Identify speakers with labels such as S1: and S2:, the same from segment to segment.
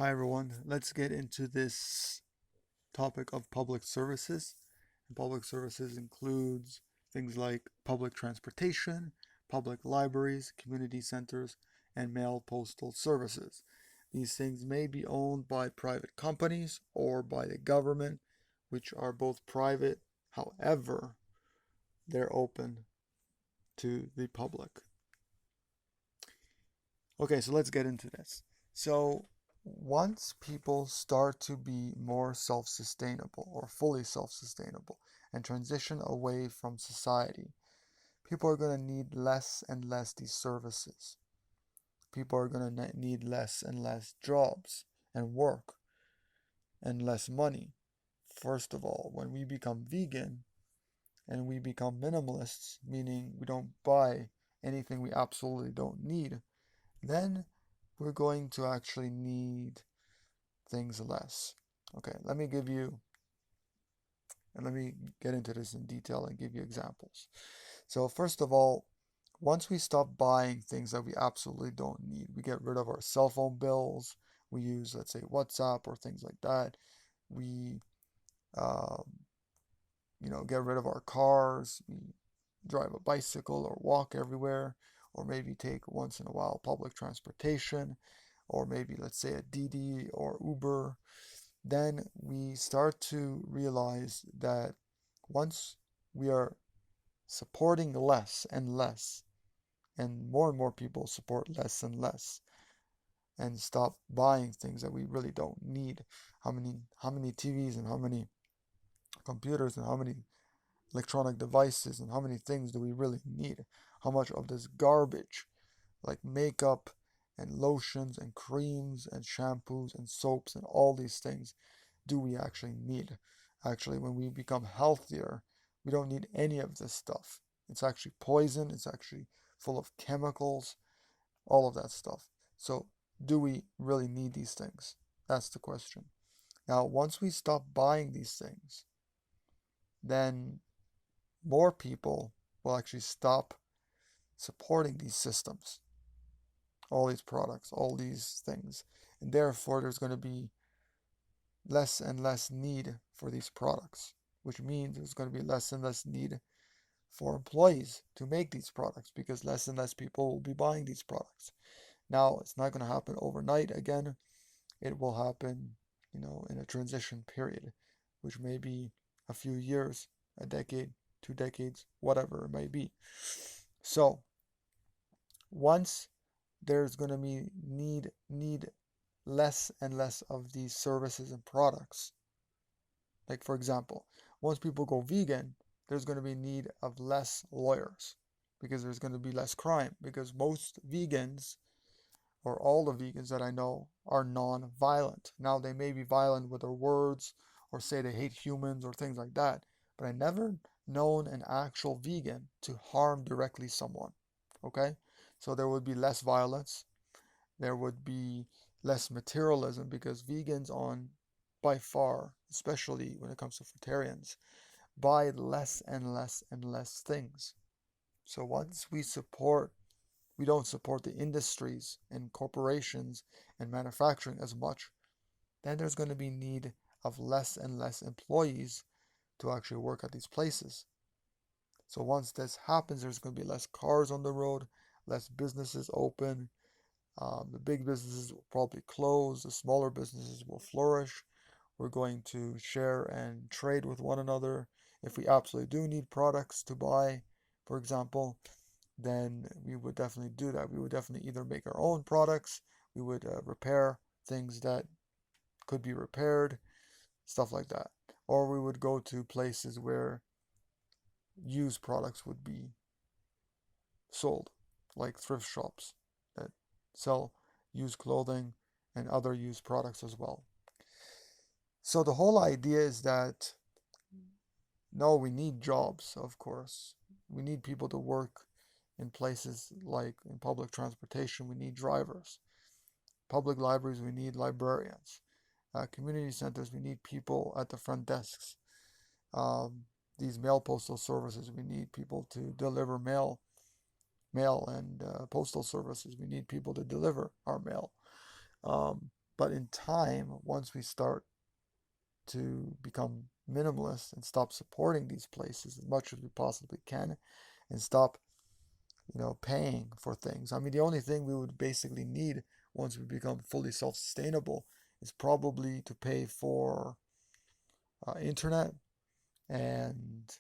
S1: Hi everyone, let's get into this topic of public services. And public services includes things like public transportation, public libraries, community centers, and mail postal services. These things may be owned by private companies or by the government, which are both private. However, they're open to the public. Okay, so let's get into this. So, once people start to be more self sustainable or fully self sustainable and transition away from society, people are going to need less and less these services. People are going to need less and less jobs and work and less money. First of all, when we become vegan and we become minimalists, meaning we don't buy anything we absolutely don't need, then we're going to actually need things less. Okay, let me get into this in detail and give you examples. So, first of all, once we stop buying things that we absolutely don't need, we get rid of our cell phone bills, we use, let's say, WhatsApp or things like that. We, um, get rid of our cars, we drive a bicycle or walk everywhere, or maybe take once in a while public transportation, or maybe let's say a Didi or Uber. Then we start to realize that once we are supporting less and less, and more people support less and less, and stop buying things that we really don't need. How many TVs and how many computers and how many electronic devices and how many things do we really need? How much of this garbage, like makeup and lotions and creams and shampoos and soaps and all these things, do we actually need? Actually, when we become healthier, we don't need any of this stuff. It's actually poison, it's actually full of chemicals, all of that stuff. So, do we really need these things? That's the question. Now, once we stop buying these things, then more people will actually stop supporting these systems, all these products, all these things. And therefore, there's going to be less and less need for these products, which means there's going to be less and less need for employees to make these products because less and less people will be buying these products. Now, it's not going to happen overnight again. It will happen, in a transition period, which may be a few years, a decade, 2 decades, whatever it may be. So, once there's going to be need less and less of these services and products. Like for example, once people go vegan, there's going to be need of less lawyers because there's going to be less crime because most vegans or all the vegans that I know are non-violent. Now they may be violent with their words or say they hate humans or things like that, but I never known an actual vegan to harm directly someone. Okay? So there would be less violence, there would be less materialism because vegans on by far, especially when it comes to fruitarians, buy less and less and less things. So once we don't support the industries and corporations and manufacturing as much, then there's going to be need of less and less employees to actually work at these places. So once this happens, there's going to be less cars on the road, less businesses open. The big businesses will probably close, the smaller businesses will flourish. We're going to share and trade with one another. If we absolutely do need products to buy, for example, then we would definitely do that. We would definitely either make our own products, we would repair things that could be repaired, stuff like that. Or we would go to places where used products would be sold, like thrift shops that sell used clothing and other used products as well. So the whole idea is that no, we need jobs, of course. We need people to work in places like in public transportation, we need drivers. Public libraries, we need librarians. Community centers, we need people at the front desks. Um, these mail postal services, we need people to deliver mail and postal services. We need people to deliver our mail. Um, But in time, once we start to become minimalist and stop supporting these places as much as we possibly can and stop, paying for things. I mean, the only thing we would basically need once we become fully self-sustainable is probably to pay for internet and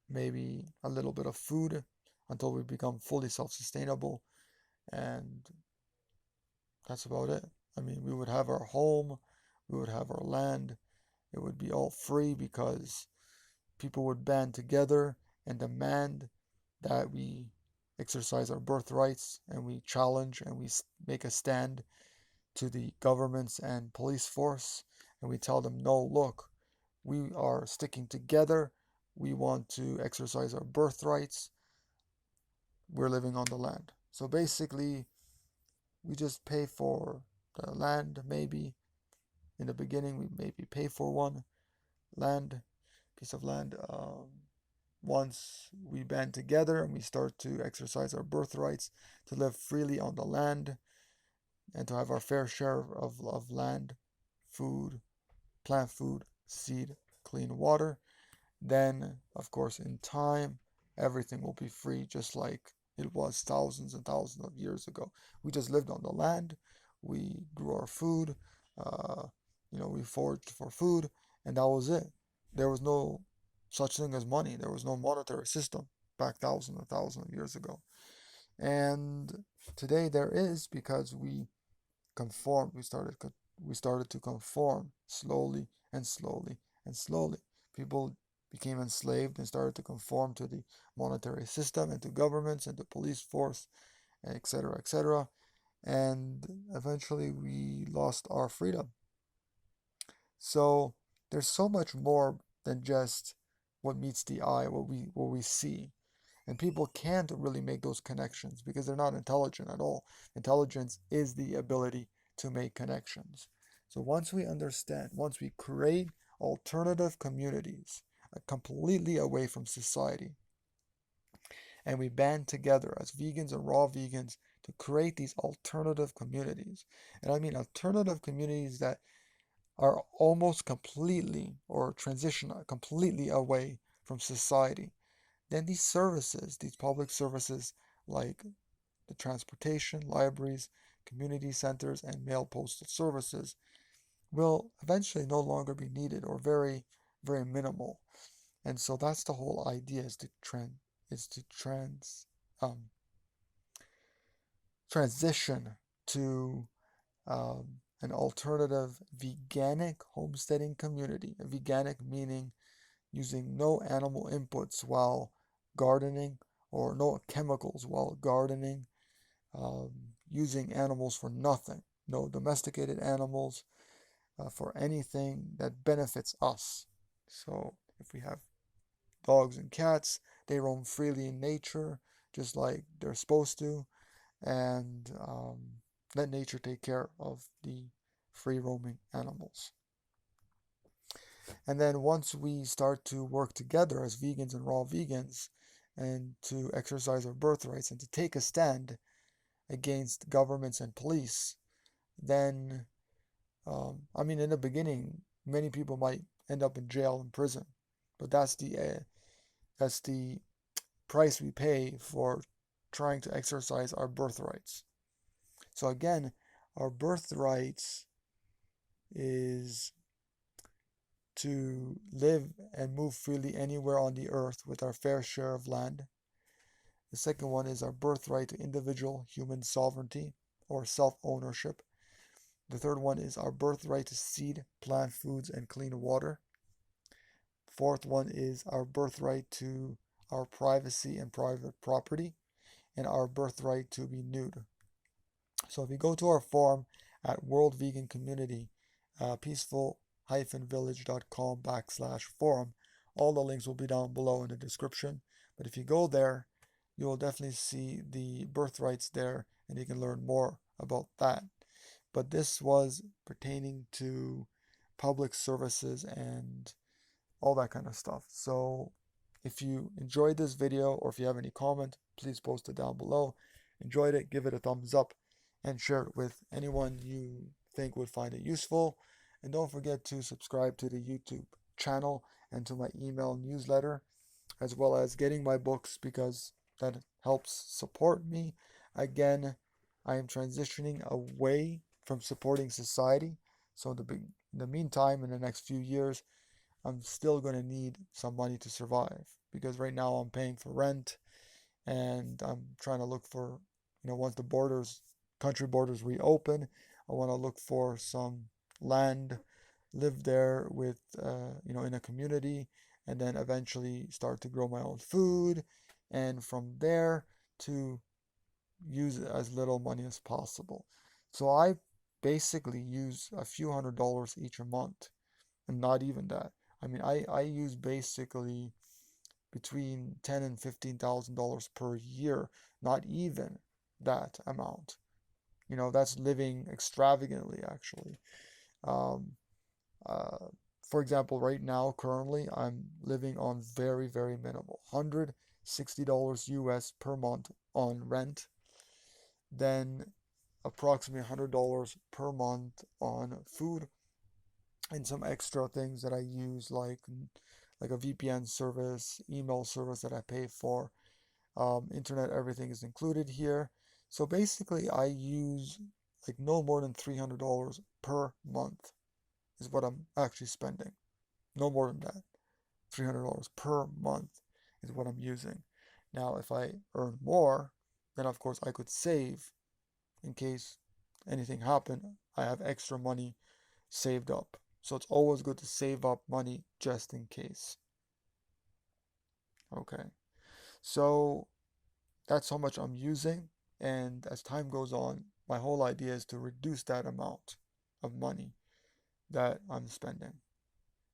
S1: maybe a little bit of food until we become fully self-sustainable, and that's about it. I mean, we would have our home, we would have our land, it would be all free because people would band together and demand that we exercise our birthrights and we challenge and we make a stand to the governments and police force, and we tell them, no, look, we are sticking together. We want to exercise our birthrights. We're living on the land. So basically, we just pay for the land, maybe. In the beginning, we maybe pay for one piece of land. Once we band together and we start to exercise our birthrights to live freely on the land and to have our fair share of land, food, plant food, seed, clean water, then, of course, in time, everything will be free, just like it was thousands and thousands of years ago. We just lived on the land, we grew our food, uh, we foraged for food, and that was it. There was no such thing as money. There was no monetary system back thousands and thousands of years ago. And today there is, because we conformed. We started to conform slowly and slowly and slowly. People became enslaved and started to conform to the monetary system and to governments and to police force, etc., etc. And eventually we lost our freedom. So there's so much more than just what meets the eye, what we see. And people can't really make those connections because they're not intelligent at all. Intelligence is the ability to make connections. So once we understand, once we create alternative communities completely away from society, and we band together as vegans and raw vegans to create these alternative communities. And I mean alternative communities that are almost completely or transition completely away from society. Then these services, these public services like the transportation, libraries, community centers, and mail postal services will eventually no longer be needed or very, very minimal. And so that's the whole idea is to transition to an alternative veganic homesteading community. A veganic meaning using no animal inputs while gardening or no chemicals while gardening, um, using animals for nothing, no domesticated animals for anything that benefits us. So if we have dogs and cats, they roam freely in nature just like they're supposed to, and let nature take care of the free roaming animals. And then once we start to work together as vegans and raw vegans and to exercise our birthrights and to take a stand against governments and police, then, I mean, in the beginning, many people might end up in jail and prison, but that's the price we pay for trying to exercise our birthrights. So again, our birthrights is to live and move freely anywhere on the earth with our fair share of land. The second one is our birthright to individual human sovereignty or self-ownership. The third one is our birthright to seed, plant foods, and clean water. Fourth one is our birthright to our privacy and private property, and our birthright to be nude. So if you go to our forum at World Vegan Community, peaceful-village.com/forum, all the links will be down below in the description. But if you go there, you will definitely see the birthrights there, and you can learn more about that. But this was pertaining to public services and all that kind of stuff. So if you enjoyed this video or if you have any comment, please post it down below. Enjoyed it, give it a thumbs up. and share it with anyone you think would find it useful. And don't forget to subscribe to the YouTube channel and to my email newsletter, as well as getting my books because that helps support me. Again, I am transitioning away from supporting society. So in the meantime, in the next few years, I'm still going to need some money to survive because right now I'm paying for rent and I'm trying to look for, once the country borders reopen, I want to look for some land, live there with, in a community, and then eventually start to grow my own food, and from there to use as little money as possible. So I basically use a few $100s each a month, and not even that. I mean, I use basically between $10,000 and $15,000 per year, not even that amount. That's living extravagantly, actually. Um, uh, for example, right now, currently, I'm living on very, very minimal, $160 US per month on rent, then approximately $100 per month on food, and some extra things that I use like a VPN service, email service that I pay for. Internet, everything is included here. So basically, I use like no more than $300 per month is what I'm actually spending. No more than that. $300 per month is what I'm using. Now, if I earn more, then of course I could save in case anything happened. I have extra money saved up. So it's always good to save up money just in case. Okay. So that's how much I'm using. And as time goes on, my whole idea is to reduce that amount of money that I'm spending.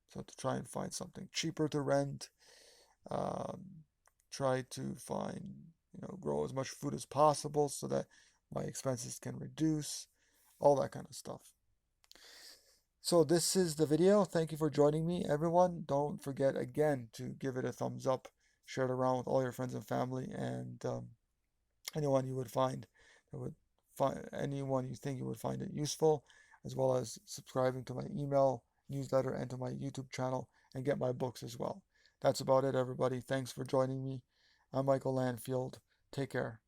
S1: So to try and find something cheaper to rent, um, try to find, grow as much food as possible so that my expenses can reduce, all that kind of stuff. So this is the video. Thank you for joining me, everyone. Don't forget again to give it a thumbs up, share it around with all your friends and family, and anyone you would find that would find anyone you think you would find it useful, as well as subscribing to my email newsletter and to my YouTube channel and get my books as well. That's about it, everybody. Thanks for joining me. I'm Michael Landfield. Take care.